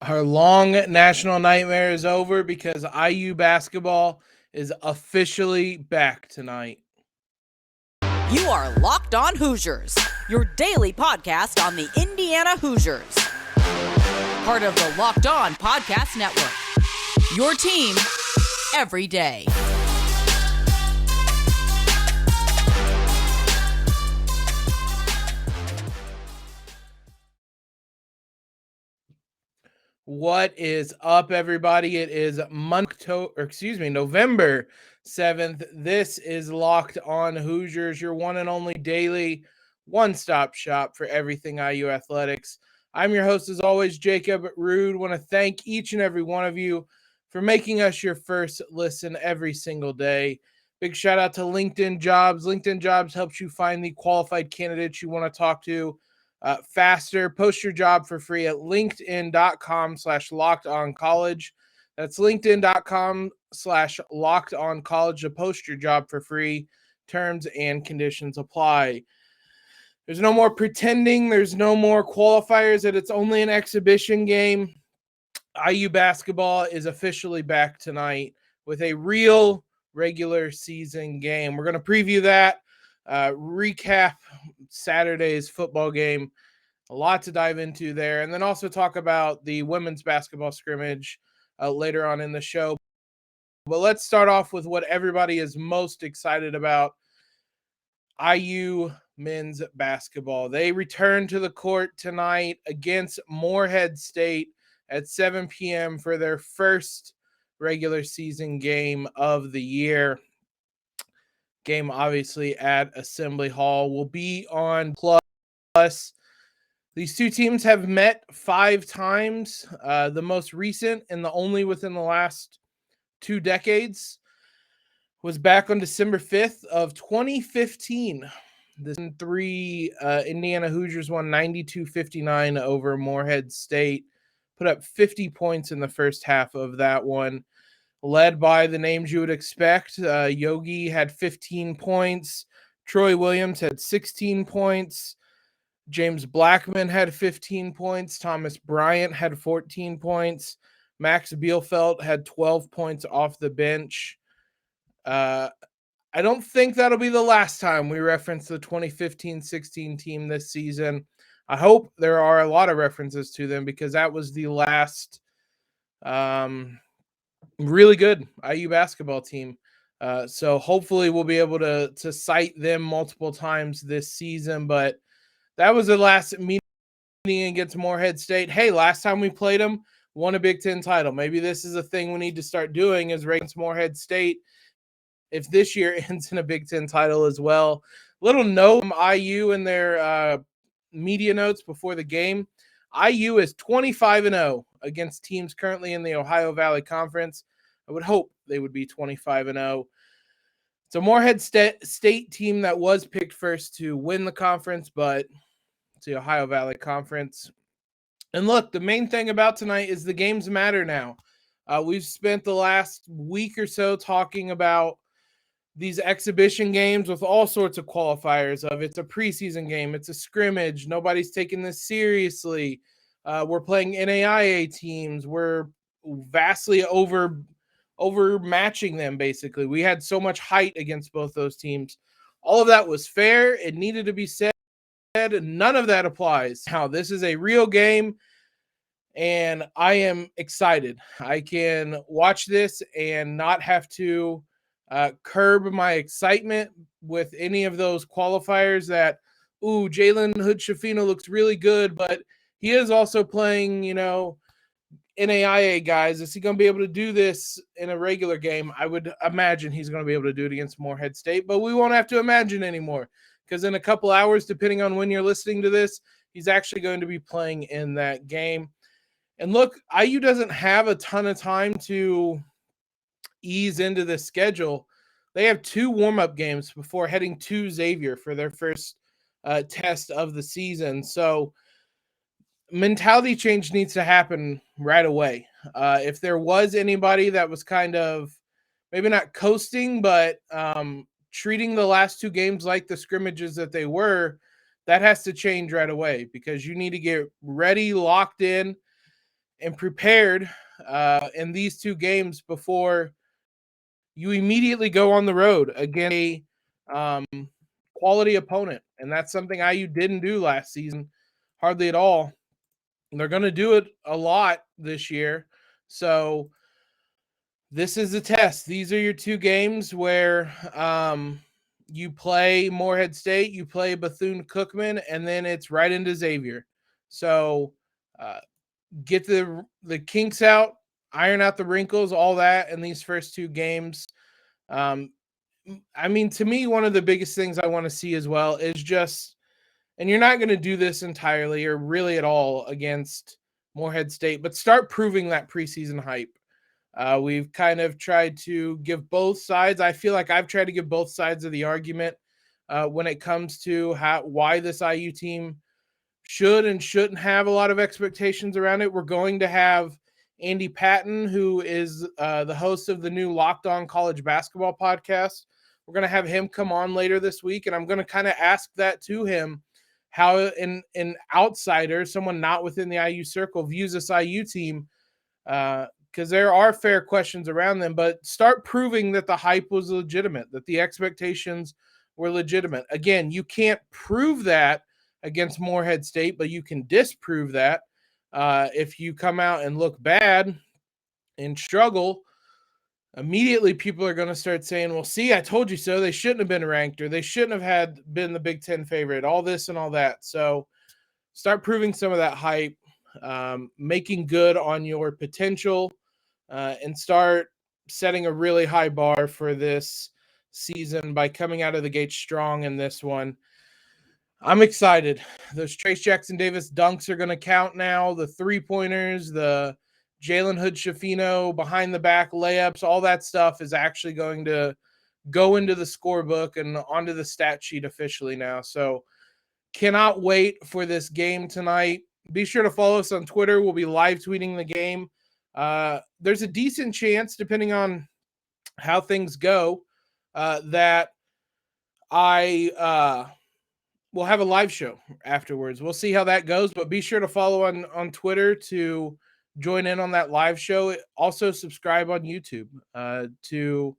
Our long national nightmare is over because IU basketball is officially back tonight. You are Locked On Hoosiers, your daily podcast on the Indiana Hoosiers. Part of the Locked On Podcast Network. Your team every day. What is up, everybody? It is November 7th. This is Locked On Hoosiers, your one and only daily one-stop shop for everything IU athletics. I'm your host, as always, Jacob Rude. Want to thank each and every one of you for making us your first listen every single day. Big shout out to LinkedIn Jobs. LinkedIn Jobs helps you find the qualified candidates you want to talk to faster. Post your job for free at linkedin.com/lockedoncollege. That's linkedin.com/lockedoncollege to post your job for free. Terms and conditions apply. There's no more pretending. There's no more qualifiers that it's only an exhibition game. IU basketball is officially back tonight with a real regular season game. We're going to preview that, recap Saturday's football game. A lot to dive into there. And then also talk about the women's basketball scrimmage later on in the show. But let's start off with what everybody is most excited about. IU men's basketball. They return to the court tonight against Morehead State at 7 p.m. for their first regular season game of the year. Game obviously at Assembly Hall will be on Plus. These two teams have met 5 times. The most recent and the only within the last 2 decades was back on December 5th of 2015. The 3 Indiana Hoosiers won 92-59 over Morehead State. Put up 50 points in the first half of that one. Led by the names you would expect. Yogi had 15 points. Troy Williams had 16 points. James Blackman had 15 points. Thomas Bryant had 14 points. Max Bielfeldt had 12 points off the bench. I don't think that'll be the last time we reference the 2015-16 team this season. I hope there are a lot of references to them because that was the last really good IU basketball team. So hopefully we'll be able to cite them multiple times this season, but that was the last meeting against Morehead State. Hey, last time we played them, won a Big Ten title. Maybe this is a thing we need to start doing is against Morehead State if this year ends in a Big Ten title as well. Little note from IU in their media notes before the game. IU is 25-0 against teams currently in the Ohio Valley Conference. I would hope they would be 25-0. It's a Morehead State team that was picked first to win the conference, but it's the Ohio Valley Conference. And look, the main thing about tonight is the games matter now. We've spent the last week or so talking about these exhibition games with all sorts of qualifiers of it's a preseason game, it's a scrimmage, nobody's taking this seriously. We're playing NAIA teams. We're vastly overmatching them, basically. We had so much height against both those teams. All of that was fair. It needed to be said. None of that applies. Now, this is a real game, and I am excited. I can watch this and not have to curb my excitement with any of those qualifiers that, Jalen Hood-Schifino looks really good, but he is also playing, NAIA guys. Is he going to be able to do this in a regular game? I would imagine he's going to be able to do it against Morehead State, but we won't have to imagine anymore because in a couple hours, depending on when you're listening to this, he's actually going to be playing in that game. And look, IU doesn't have a ton of time to ease into the schedule. They have 2 warm-up games before heading to Xavier for their first test of the season. So mentality change needs to happen right away. If there was anybody that was kind of maybe not coasting, but treating the last 2 games like the scrimmages that they were, that has to change right away because you need to get ready, locked in, and prepared in these two games before you immediately go on the road against a quality opponent. And that's something IU didn't do last season, hardly at all. And they're going to do it a lot this year. So this is a test. These are your two games where you play Morehead State, you play Bethune-Cookman, and then it's right into Xavier. So get the kinks out, iron out the wrinkles, all that in these first two games. I mean, to me, one of the biggest things I want to see as well is just, and you're not going to do this entirely or really at all against Morehead State, but start proving that preseason hype. We've kind of tried to give both sides. I feel like I've tried to give both sides of the argument when it comes to why this IU team should and shouldn't have a lot of expectations around it. We're going to have Andy Patton, who is the host of the new Locked On College Basketball podcast. We're going to have him come on later this week, and I'm going to kind of ask that to him, how an outsider, someone not within the IU circle, views this IU team, because there are fair questions around them, but start proving that the hype was legitimate, that the expectations were legitimate. Again, you can't prove that against Morehead State, but you can disprove that. If you come out and look bad and struggle, immediately people are going to start saying, well, see, I told you so. They shouldn't have been ranked, or they shouldn't have been the Big Ten favorite, all this and all that. So start proving some of that hype, making good on your potential, and start setting a really high bar for this season by coming out of the gate strong in this one. I'm excited. Those Trace Jackson Davis dunks are going to count now. The three-pointers, the Jalen Hood-Schifino behind-the-back layups, all that stuff is actually going to go into the scorebook and onto the stat sheet officially now. So cannot wait for this game tonight. Be sure to follow us on Twitter. We'll be live tweeting the game. There's a decent chance, depending on how things go, that I we'll have a live show afterwards. We'll see how that goes, but be sure to follow on Twitter to join in on that live show. Also subscribe on YouTube to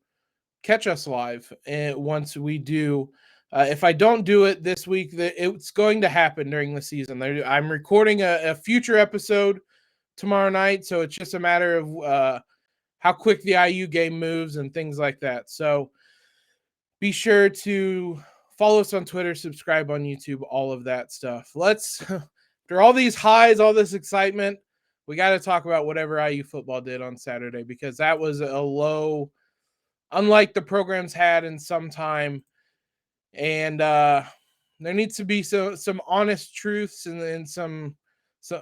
catch us live once we do. If I don't do it this week, it's going to happen during the season. I'm recording a future episode tomorrow night, so it's just a matter of how quick the IU game moves and things like that. So be sure to follow us on Twitter, subscribe on YouTube, all of that stuff. After all these highs, all this excitement, we got to talk about whatever IU football did on Saturday, because that was a low, unlike the program's had in some time. And there needs to be some honest truths and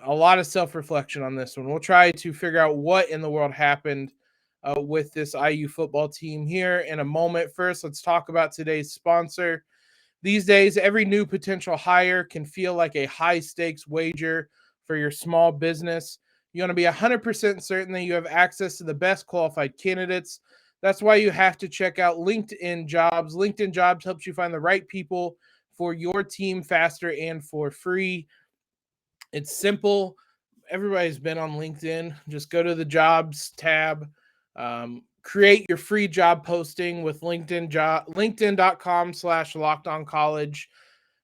a lot of self-reflection on this one. We'll try to figure out what in the world happened with this IU football team here in a moment. First, let's talk about today's sponsor. These days, every new potential hire can feel like a high-stakes wager for your small business. You want to be 100% certain that you have access to the best qualified candidates. That's why you have to check out LinkedIn Jobs. LinkedIn Jobs helps you find the right people for your team faster and for free. It's simple. Everybody's been on LinkedIn. Just go to the Jobs tab. Create your free job posting with LinkedIn.com/LockedOnCollege.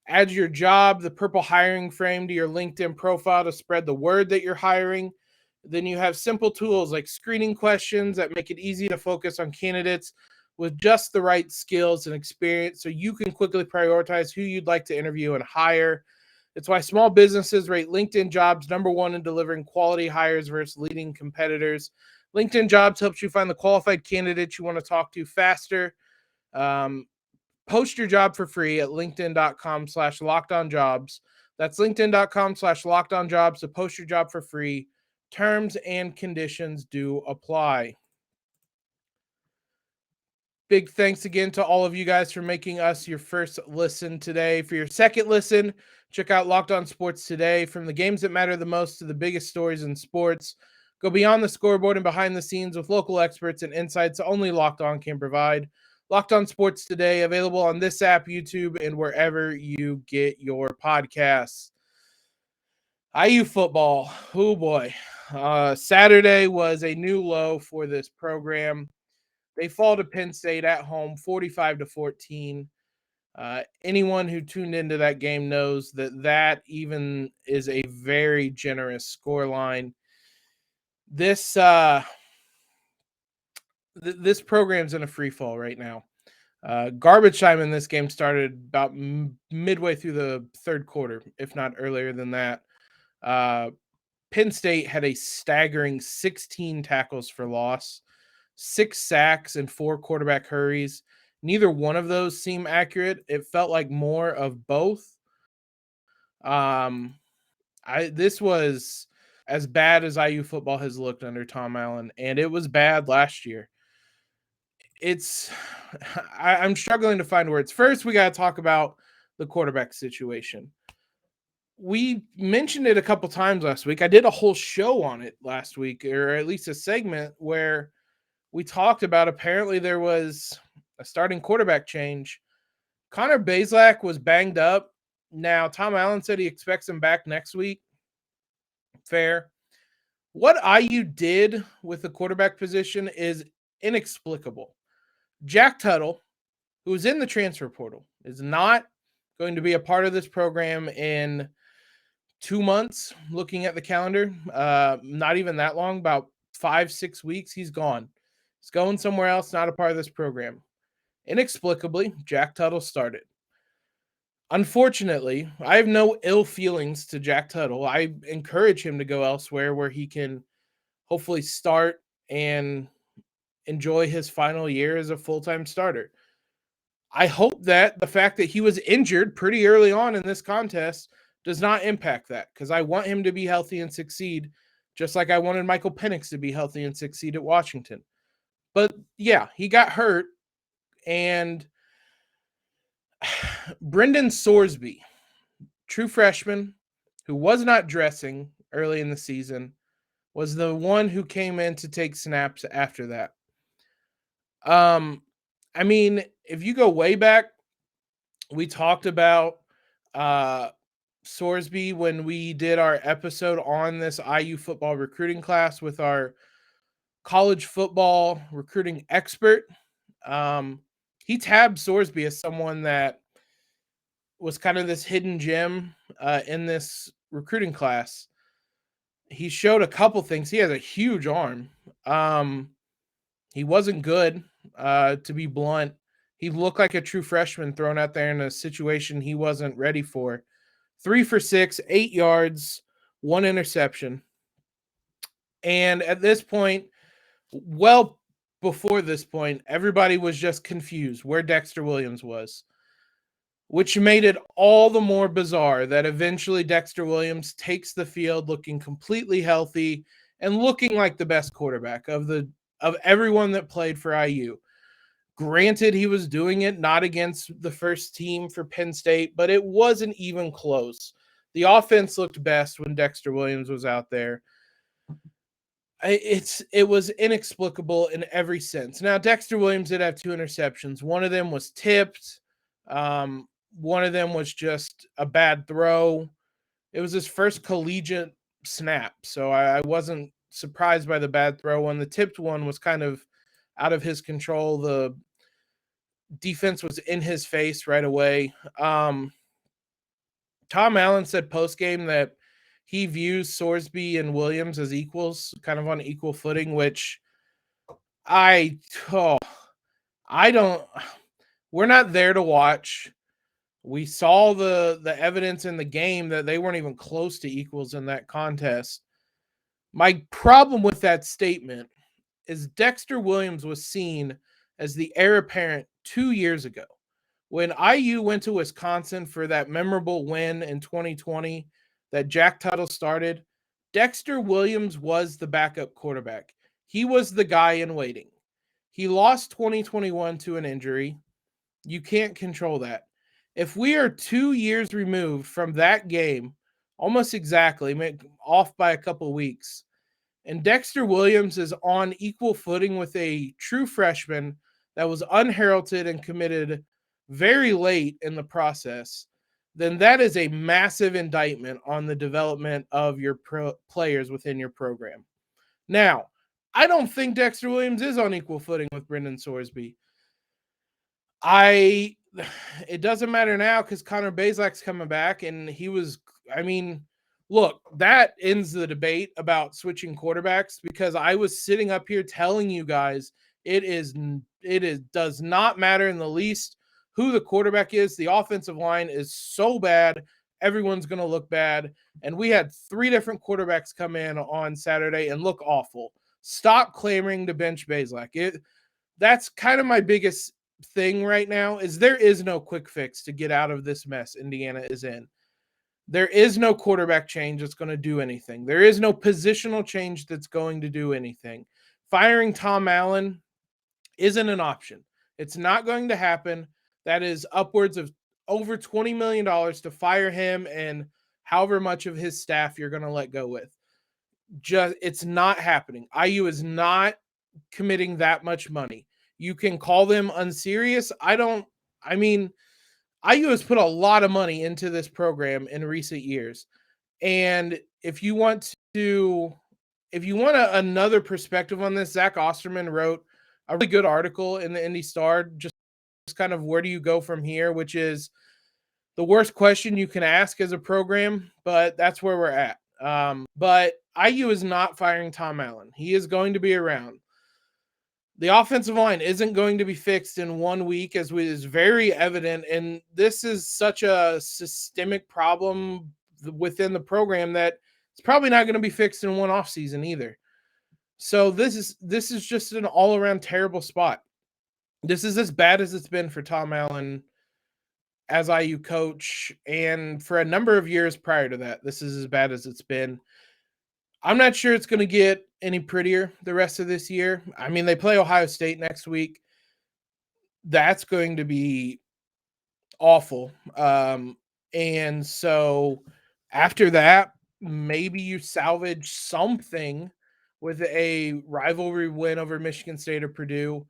Add your job, the purple hiring frame, to your LinkedIn profile to spread the word that you're hiring. Then you have simple tools like screening questions that make it easy to focus on candidates with just the right skills and experience, so you can quickly prioritize who you'd like to interview and hire. It's why small businesses rate LinkedIn Jobs #1 in delivering quality hires versus leading competitors. LinkedIn Jobs helps you find the qualified candidates you want to talk to faster. Post your job for free at linkedin.com/LockedOnJobs. That's linkedin.com/LockedOnJobs to post your job for free. Terms and conditions do apply. Big thanks again to all of you guys for making us your first listen today. For your second listen, check out Locked On Sports Today. From the games that matter the most to the biggest stories in sports, go beyond the scoreboard and behind the scenes with local experts and insights only Locked On can provide. Locked On Sports Today, available on this app, YouTube, and wherever you get your podcasts. IU football, oh boy. Saturday was a new low for this program. They fall to Penn State at home, 45-14. Anyone who tuned into that game knows that even is a very generous scoreline. This this program's in a free fall right now. Garbage time in this game started about midway through the third quarter, if not earlier than that. Penn State had a staggering 16 tackles for loss, 6 sacks, and 4 quarterback hurries. Neither one of those seem accurate. It felt like more of both. This was as bad as IU football has looked under Tom Allen, and it was bad last year. I'm struggling to find words. First, we got to talk about the quarterback situation. We mentioned it a couple times last week. I did a whole show on it last week, or at least a segment where we talked about apparently there was a starting quarterback change. Connor Bazelak was banged up. Now, Tom Allen said he expects him back next week. Fair. What IU did with the quarterback position is inexplicable. Jack Tuttle, who is in the transfer portal, is not going to be a part of this program in 2 months, looking at the calendar. Not even that long, about 5-6 weeks, he's gone. He's going somewhere else, not a part of this program. Inexplicably, Jack Tuttle started. Unfortunately, I have no ill feelings to Jack Tuttle. I encourage him to go elsewhere where he can hopefully start and enjoy his final year as a full-time starter. I hope that the fact that he was injured pretty early on in this contest does not impact that, because I want him to be healthy and succeed, just like I wanted Michael Penix to be healthy and succeed at Washington. But yeah, he got hurt, and Brendan Sorsby, true freshman who was not dressing early in the season, was the one who came in to take snaps after that. I mean, if you go way back, we talked about Sorsby when we did our episode on this IU football recruiting class with our college football recruiting expert. He tabbed Sorsby as someone that was kind of this hidden gem in this recruiting class. He showed a couple things. He has a huge arm. He wasn't good, to be blunt. He looked like a true freshman thrown out there in a situation he wasn't ready for. 3 for 6, 8 yards, 1 interception. And at this point, well before this point, everybody was just confused where Dexter Williams was, which made it all the more bizarre that eventually Dexter Williams takes the field looking completely healthy and looking like the best quarterback of everyone that played for IU. Granted, he was doing it not against the first team for Penn State, but it wasn't even close. The offense looked best when Dexter Williams was out there. It was inexplicable in every sense. Now, Dexter Williams did have 2 interceptions. One of them was tipped. One of them was just a bad throw. It was his first collegiate snap, so I wasn't surprised by the bad throw one. The tipped one was kind of out of his control. The defense was in his face right away. Tom Allen said post-game that he views Sorsby and Williams as equals, kind of on equal footing, which we're not there to watch. We saw the evidence in the game that they weren't even close to equals in that contest. My problem with that statement is Dexter Williams was seen as the heir apparent 2 years ago. When IU went to Wisconsin for that memorable win in 2020 that Jack Tuttle started, Dexter Williams was the backup quarterback. He was the guy in waiting. He lost 2021 to an injury. You can't control that. If we are 2 years removed from that game, almost exactly, off by a couple weeks, and Dexter Williams is on equal footing with a true freshman that was unheralded and committed very late in the process, then that is a massive indictment on the development of your players within your program. Now, I don't think Dexter Williams is on equal footing with Brendan Sorsby. It doesn't matter now because Connor Bazelak's coming back, and look, that ends the debate about switching quarterbacks, because I was sitting up here telling you guys it does not matter in the least who the quarterback is. The offensive line is so bad, everyone's going to look bad. And we had 3 different quarterbacks come in on Saturday and look awful. Stop clamoring to bench Bazelak. That's kind of my biggest thing right now, is there is no quick fix to get out of this mess Indiana is in. There is no quarterback change that's going to do anything. There is no positional change that's going to do anything. Firing Tom Allen isn't an option. It's not going to happen. That is upwards of over $20 million to fire him and however much of his staff you're going to let go with. It's not happening. IU is not committing that much money. You can call them unserious. IU has put a lot of money into this program in recent years. And if you want another perspective on this, Zach Osterman wrote a really good article in the Indy Star, just kind of where do you go from here, which is the worst question you can ask as a program, but that's where we're at. But IU is not firing Tom Allen. He is going to be around. The offensive line isn't going to be fixed in 1 week, as is very evident. And this is such a systemic problem within the program that it's probably not going to be fixed in one offseason either. So this is just an all-around terrible spot. This is as bad as it's been for Tom Allen as IU coach, and for a number of years prior to that, this is as bad as it's been. I'm not sure it's going to get any prettier the rest of this year. They play Ohio State next week. That's going to be awful. And so after that, maybe you salvage something with a rivalry win over Michigan State or Purdue.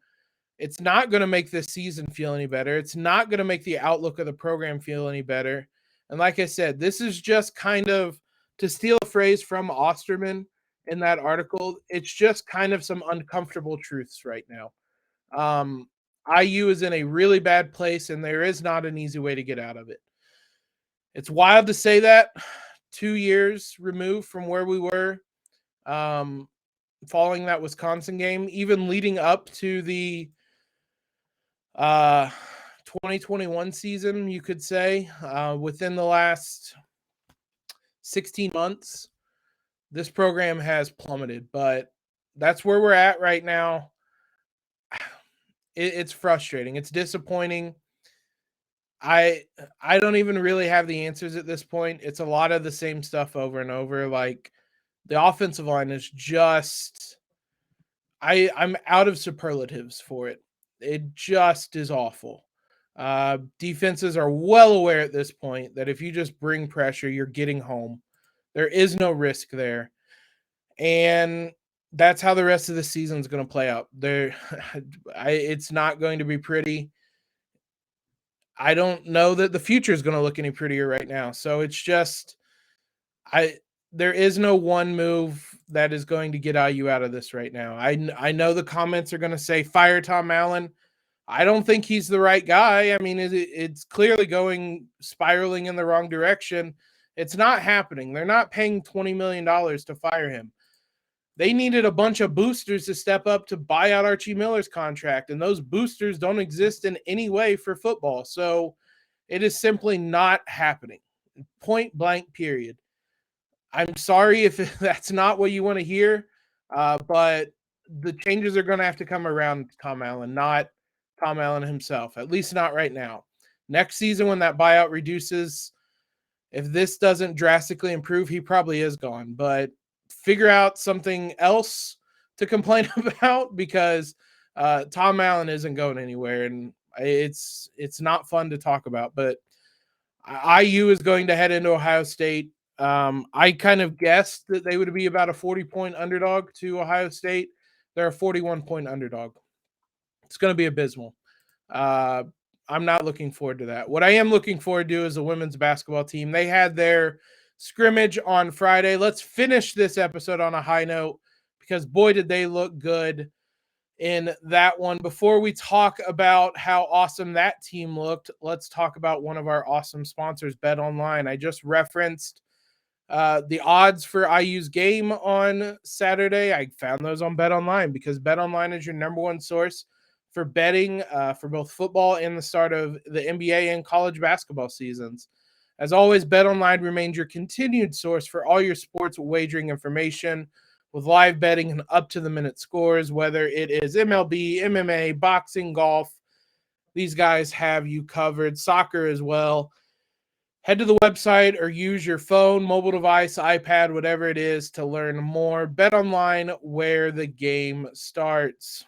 It's not going to make this season feel any better. It's not going to make the outlook of the program feel any better. And like I said, this is just kind of, to steal a phrase from Osterman in that article, it's just kind of some uncomfortable truths right now. IU is in a really bad place, and there is not an easy way to get out of it. It's wild to say that 2 years removed from where we were following that Wisconsin game, even leading up to the 2021 season, you could say, within the last 16 months, this program has plummeted, but that's where we're at right now. It's frustrating. It's disappointing. I don't even really have the answers at this point. It's a lot of the same stuff over and over. Like, the offensive line is just, I'm out of superlatives for it. It just is awful. Defenses are well aware at this point that if you just bring pressure, you're getting home. There is no risk there. And that's how the rest of the season is going to play out. It's not going to be pretty. I don't know that the future is going to look any prettier right now. So it's just, there is no one move that is going to get IU out of this right now. I know the comments are going to say, fire Tom Allen. I don't think he's the right guy. It's clearly spiraling in the wrong direction. It's not happening. They're not paying $20 million to fire him. They needed a bunch of boosters to step up to buy out Archie Miller's contract, and those boosters don't exist in any way for football. So it is simply not happening. Point blank, period. I'm sorry if that's not what you want to hear, but the changes are going to have to come around Tom Allen, not Tom Allen himself, at least not right now. Next season, when that buyout reduces, if this doesn't drastically improve, he probably is gone. But figure out something else to complain about, because Tom Allen isn't going anywhere, and it's not fun to talk about. But IU is going to head into Ohio State. I kind of guessed that they would be about a 40-point underdog to Ohio State. They're a 41-point underdog. It's going to be abysmal. I'm not looking forward to that. What I am looking forward to is the women's basketball team. They had their scrimmage on Friday. Let's finish this episode on a high note because boy, did they look good in that one. Before we talk about how awesome that team looked, let's talk about one of our awesome sponsors, Bet Online. I just referenced the odds for IU's game on Saturday. I found those on Bet Online because Bet Online is your number one source for betting for both football and the start of the NBA and college basketball seasons. As always, Bet Online remains your continued source for all your sports wagering information with live betting and up-to-the-minute scores, whether it is MLB, MMA, boxing, golf. These guys have you covered. Soccer as well. Head to the website or use your phone, mobile device, iPad, whatever it is to learn more. Bet Online, where the game starts.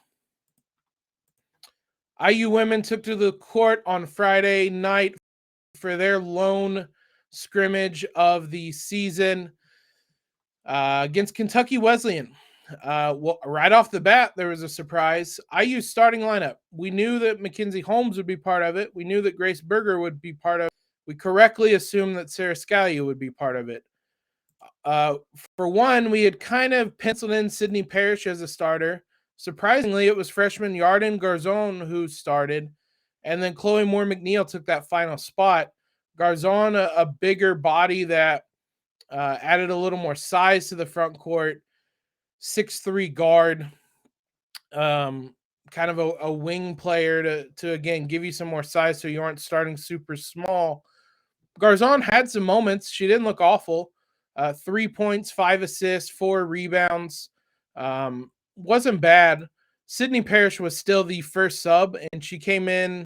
IU women took to the court on Friday night for their lone scrimmage of the season against Kentucky Wesleyan. Right off the bat, there was a surprise. IU's starting lineup. We knew that Mackenzie Holmes would be part of it. We knew that Grace Berger would be part of it. We correctly assumed that Sarah Scalia would be part of it. For one, we had kind of penciled in Sydney Parrish as a starter. Surprisingly, it was freshman Yarden Garzon who started, and then Chloe Moore McNeil took that final spot. Garzon, a bigger body that added a little more size to the front court, 6'3" guard, kind of a wing player to again give you some more size so you aren't starting super small. Garzon had some moments. She didn't look awful. 3 points, 5 assists, 4 rebounds. Wasn't bad. Sydney Parrish was still the first sub, and she came in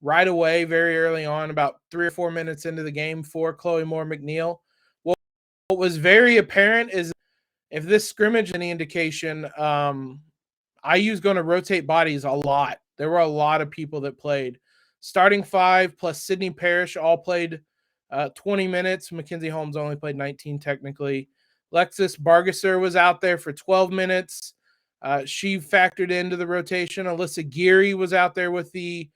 right away, very early on, about 3 or 4 minutes into the game for Chloe Moore McNeil. What was very apparent is if this scrimmage is any indication, IU's going to rotate bodies a lot. There were a lot of people that played. Starting 5 plus Sydney Parrish all played 20 minutes. Mackenzie Holmes only played 19 technically. Lexis Berger was out there for 12 minutes. She factored into the rotation. Alyssa Geary was out there with the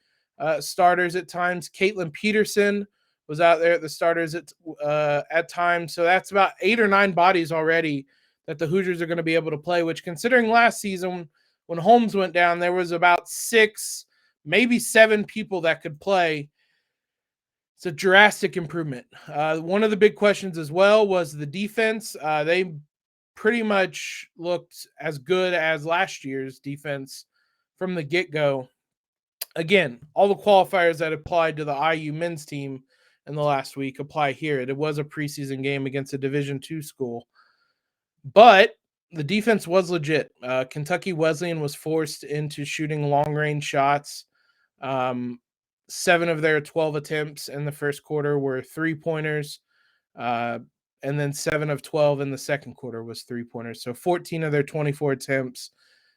starters at times. Caitlin Peterson was out there at the starters at times. So that's about 8 or 9 bodies already that the Hoosiers are going to be able to play, which considering last season when Holmes went down, there was about 6, maybe 7 people that could play. It's a drastic improvement. One of the big questions as well was the defense. They pretty much looked as good as last year's defense from the get-go. Again, all the qualifiers that applied to the IU men's team in the last week apply here. It was a preseason game against a Division II school. But the defense was legit. Kentucky Wesleyan was forced into shooting long-range shots. 7 of their 12 attempts in the first quarter were 3-pointers. And then 7 of 12 in the second quarter was 3-pointers. So 14 of their 24 attempts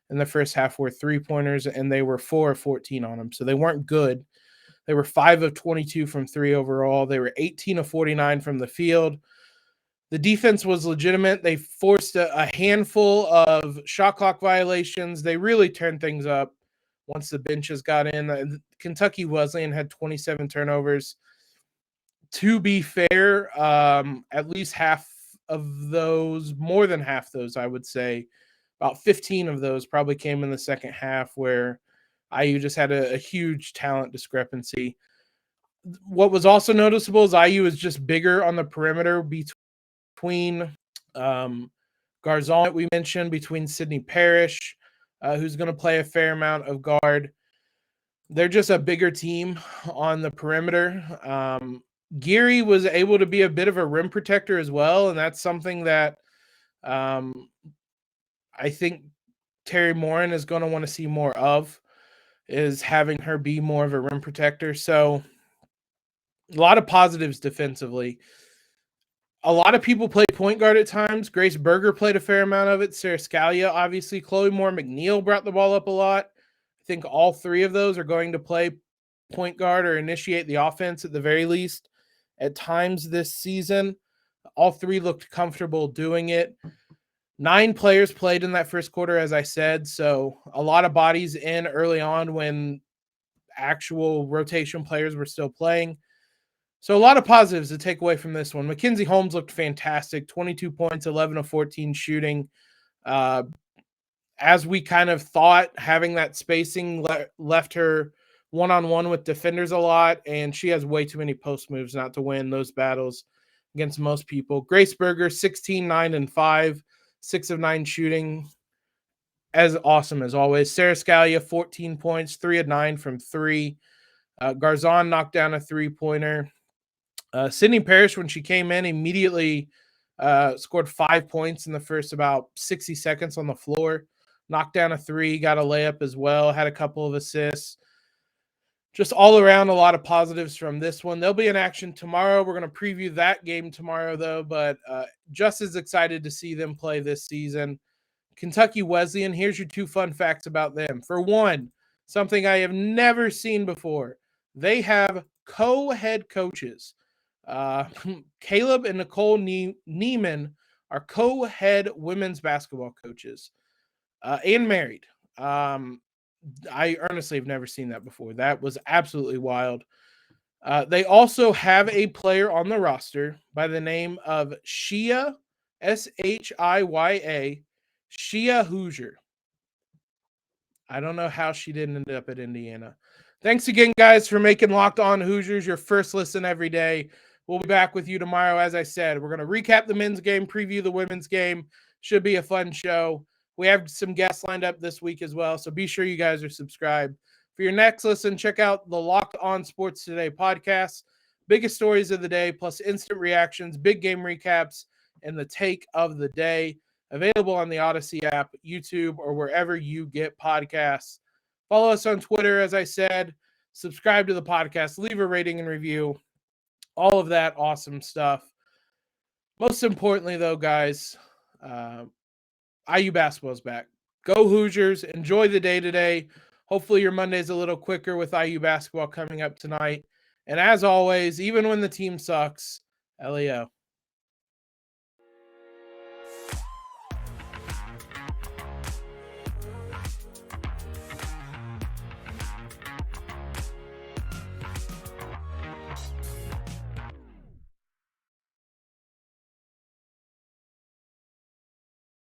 in the first half were 3-pointers, and they were 4 of 14 on them. So they weren't good. They were 5 of 22 from 3 overall. They were 18 of 49 from the field. The defense was legitimate. They forced a handful of shot clock violations. They really turned things up once the benches got in. Kentucky Wesleyan had 27 turnovers. To be fair, at least half of those, more than half those, I would say, about 15 of those probably came in the second half where IU just had a huge talent discrepancy. What was also noticeable is IU is just bigger on the perimeter between Garzon that we mentioned, between Sydney Parrish, who's going to play a fair amount of guard. They're just a bigger team on the perimeter. Geary was able to be a bit of a rim protector as well, and that's something that I think Terry Morin is going to want to see more of, is having her be more of a rim protector. So a lot of positives defensively. A lot of people play point guard at times. Grace Berger played a fair amount of it. Sarah Scalia, obviously. Chloe Moore McNeil brought the ball up a lot. I think all 3 of those are going to play point guard or initiate the offense at the very least at times this season. All 3 looked comfortable doing it. 9 players played in that first quarter, as I said. So a lot of bodies in early on when actual rotation players were still playing. So a lot of positives to take away from this one. Mackenzie Holmes looked fantastic, 22 points, 11 of 14 shooting. As we kind of thought, having that spacing left her one-on-one with defenders a lot, and she has way too many post moves not to win those battles against most people. Grace Berger, 16, 9, and 5, 6 of 9 shooting. As awesome as always. Sarah Scalia, 14 points, 3 of 9 from 3. Garzon knocked down a 3-pointer. Sydney Parrish, when she came in, immediately scored 5 points in the first about 60 seconds on the floor. Knocked down a 3, got a layup as well, had a couple of assists. Just all around a lot of positives from this one. They'll be in action tomorrow. We're going to preview that game tomorrow, though, but just as excited to see them play this season. Kentucky Wesleyan, here's your 2 fun facts about them. For one, something I have never seen before. They have co-head coaches. Caleb and Nicole Neiman are co-head women's basketball coaches and married. I honestly have never seen that before. That was absolutely wild. They also have a player on the roster by the name of Shia, Shiya, Shia Hoosier. I don't know how she didn't end up at Indiana. Thanks again, guys, for making Locked On Hoosiers your first listen every day. We'll be back with you tomorrow. As I said, we're going to recap the men's game, preview the women's game. Should be a fun show. We have some guests lined up this week as well, so be sure you guys are subscribed. For your next listen, check out the Locked On Sports Today podcast. Biggest stories of the day, plus instant reactions, big game recaps, and the take of the day. Available on the Odyssey app, YouTube, or wherever you get podcasts. Follow us on Twitter, as I said. Subscribe to the podcast. Leave a rating and review. All of that awesome stuff. Most importantly, though, guys, IU basketball's back. Go Hoosiers. Enjoy the day today. Hopefully your Monday's a little quicker with IU basketball coming up tonight. And as always, even when the team sucks, LEO.